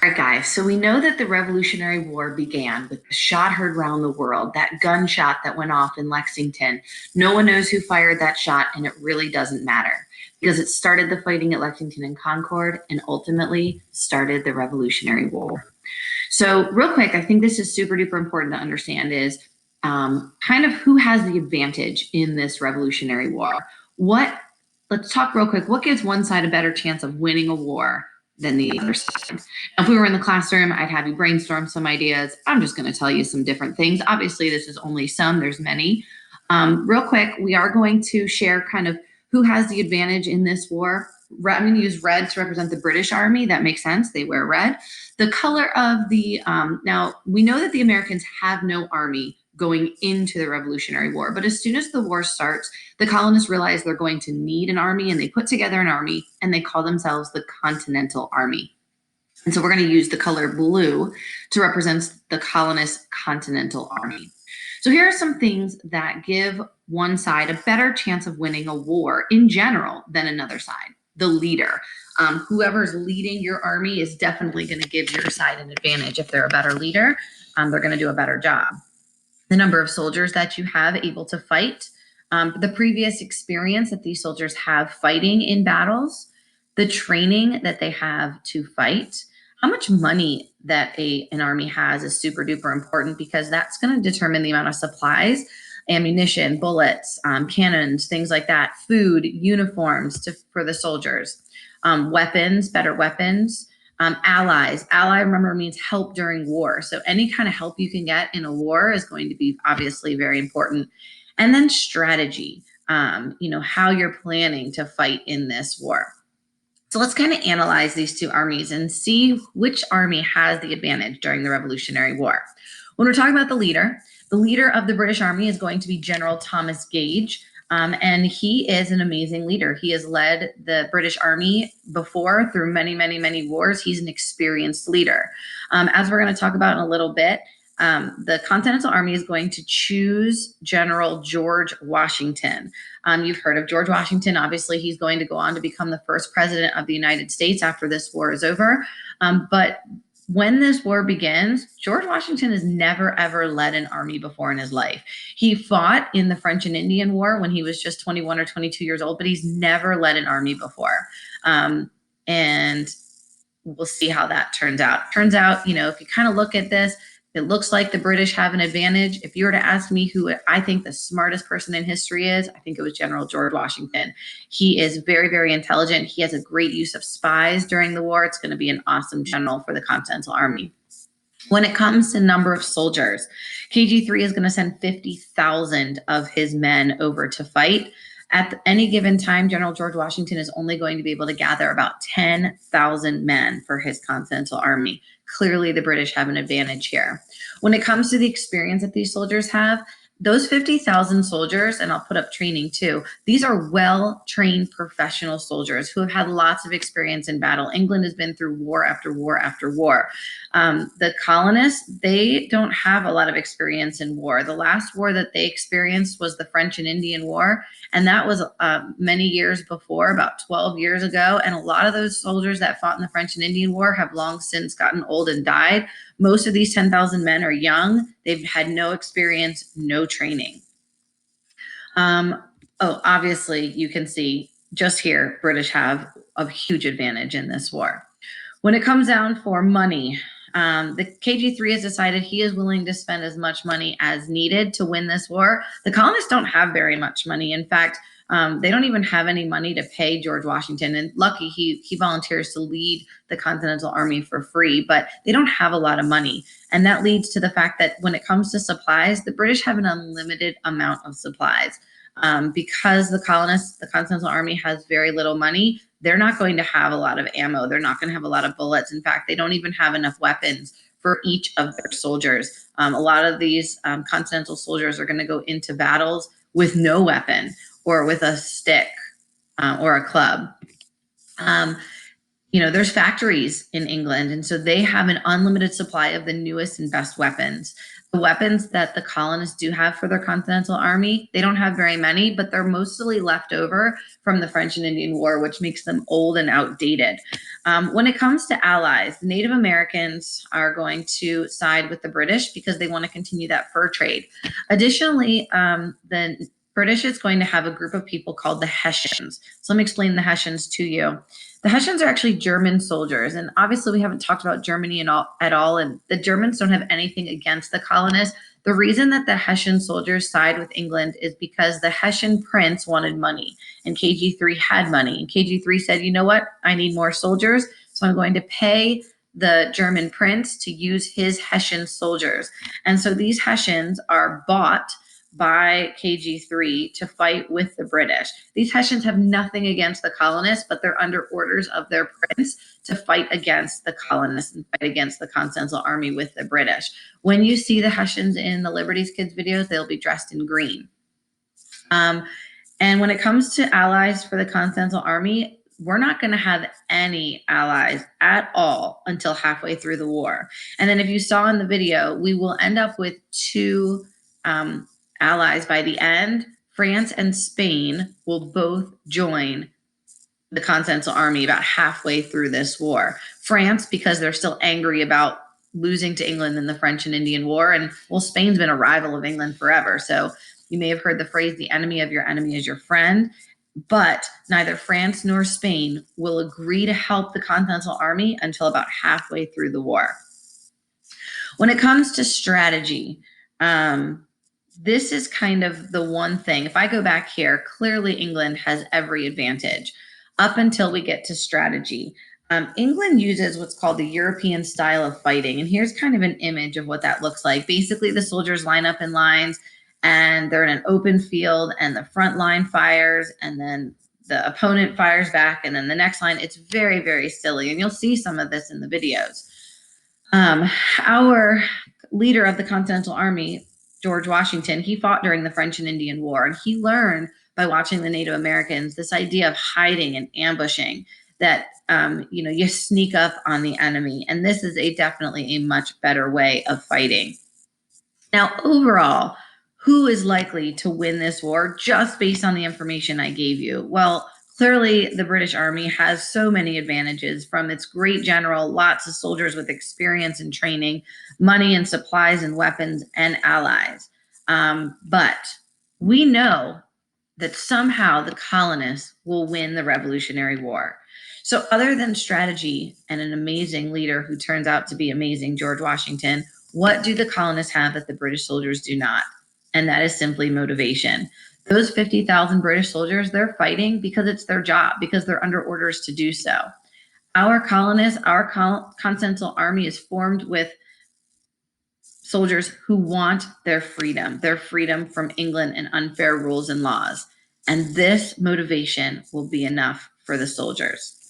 All right, guys, so we know that the Revolutionary War began with the shot heard round the world, that gunshot that went off in Lexington. No one knows who fired that shot, and it really doesn't matter because it started the fighting at Lexington and Concord and ultimately started the Revolutionary War. So, real quick, I think this is super duper important to understand is kind of who has the advantage in this Revolutionary War. Let's talk real quick. What gives one side a better chance of winning a war than the other side? Now, if we were in the classroom, I'd have you brainstorm some ideas. I'm just going to tell you some different things. Obviously, this is only some, there's many. Real quick, we are going to share kind of who has the advantage in this war. I'm going to use red to represent the British Army. That makes sense. They wear red. The color of the, now we know that the Americans have no army going into the Revolutionary War, but as soon as the war starts, the colonists realize they're going to need an army and they put together an army and they call themselves the Continental Army. And so we're going to use the color blue to represent the colonist Continental Army. So here are some things that give one side a better chance of winning a war in general than another side. The leader. Whoever's leading your army is definitely going to give your side an advantage. If they're a better leader, they're going to do a better job. The number of soldiers that you have able to fight, the previous experience that these soldiers have fighting in battles, the training that they have to fight, how much money that an army has is super duper important because that's going to determine the amount of supplies, ammunition, bullets, cannons, things like that, food, uniforms for the soldiers, weapons, better weapons. Allies. Ally, remember, means help during war. So any kind of help you can get in a war is going to be obviously very important. And then strategy, how you're planning to fight in this war. So let's kind of analyze these two armies and see which army has the advantage during the Revolutionary War. When we're talking about the leader of the British Army is going to be General Thomas Gage. And he is an amazing leader. He has led the British Army before through many, many, many wars. He's an experienced leader. As we're going to talk about in a little bit, the Continental Army is going to choose General George Washington. You've heard of George Washington. Obviously, he's going to go on to become the first president of the United States after this war is over. But when this war begins, George Washington has never, ever led an army before in his life. He fought in the French and Indian War when he was just 21 or 22 years old, but he's never led an army before. And we'll see how that turns out. Turns out, if you kind of look at this, it looks like the British have an advantage. If you were to ask me who I think the smartest person in history is, I think it was General George Washington. He is very, very intelligent. He has a great use of spies during the war. It's going to be an awesome general for the Continental Army. When it comes to number of soldiers, KG3 is going to send 50,000 of his men over to fight. At any given time, General George Washington is only going to be able to gather about 10,000 men for his Continental Army. Clearly, the British have an advantage here. When it comes to the experience that these soldiers have, those 50,000 soldiers, and I'll put up training too, these are well-trained professional soldiers who have had lots of experience in battle. England has been through war after war after war. The colonists, they don't have a lot of experience in war. The last war that they experienced was the French and Indian War, and that was many years before, about 12 years ago, and a lot of those soldiers that fought in the French and Indian War have long since gotten old and died. Most of these 10,000 men are young. They've had no experience, no training. Obviously, you can see just here, British have a huge advantage in this war. When it comes down for money, the KG3 has decided he is willing to spend as much money as needed to win this war. The colonists don't have very much money. In fact, they don't even have any money to pay George Washington. And lucky he volunteers to lead the Continental Army for free, but they don't have a lot of money. And that leads to the fact that when it comes to supplies, the British have an unlimited amount of supplies. Because the Continental Army has very little money, they're not going to have a lot of ammo. They're not going to have a lot of bullets. In fact, they don't even have enough weapons for each of their soldiers. A lot of these Continental soldiers are going to go into battles with no weapon or with a stick or a club. There's factories in England, and so they have an unlimited supply of the newest and best weapons. The weapons that the colonists do have for their Continental Army, they don't have very many, but they're mostly left over from the French and Indian War, which makes them old and outdated. When it comes to allies, the Native Americans are going to side with the British because they want to continue that fur trade. Additionally, the British is going to have a group of people called the Hessians. So let me explain the Hessians to you. The Hessians are actually German soldiers, and obviously we haven't talked about Germany at all, and the Germans don't have anything against the colonists. The reason that the Hessian soldiers side with England is because the Hessian prince wanted money, and KG3 had money, and KG3 said, you know what, I need more soldiers, so I'm going to pay the German prince to use his Hessian soldiers. And so these Hessians are bought by KG3 to fight with the British. These Hessians have nothing against the colonists, but they're under orders of their prince to fight against the colonists and fight against the Continental Army with the British. When you see the Hessians in the Liberties Kids videos, they'll be dressed in green. And when it comes to allies for the Continental Army, we're not going to have any allies at all until halfway through the war. And then if you saw in the video, we will end up with two allies by the end. France and Spain will both join the Continental Army about halfway through this war. France, because they're still angry about losing to England in the French and Indian War. And well, Spain's been a rival of England forever. So you may have heard the phrase, the enemy of your enemy is your friend. But neither France nor Spain will agree to help the Continental Army until about halfway through the war. When it comes to strategy, this is kind of the one thing. If I go back here, clearly England has every advantage up until we get to strategy. England uses what's called the European style of fighting. And here's kind of an image of what that looks like. Basically, the soldiers line up in lines and they're in an open field and the front line fires and then the opponent fires back and then the next line. It's very, very silly. And you'll see some of this in the videos. Our leader of the Continental Army, George Washington, he fought during the French and Indian War, and he learned by watching the Native Americans this idea of hiding and ambushing, that you sneak up on the enemy, and this is definitely a much better way of fighting. Now, overall, who is likely to win this war just based on the information I gave you? Well, clearly the British Army has so many advantages, from its great general, lots of soldiers with experience and training, money and supplies and weapons, and allies. But we know that somehow the colonists will win the Revolutionary War. So other than strategy and an amazing leader who turns out to be amazing, George Washington, what do the colonists have that the British soldiers do not? And that is simply motivation. Those 50,000 British soldiers, they're fighting because it's their job, because they're under orders to do so. Our colonists, our Continental Army is formed with soldiers who want their freedom from England and unfair rules and laws. And this motivation will be enough for the soldiers.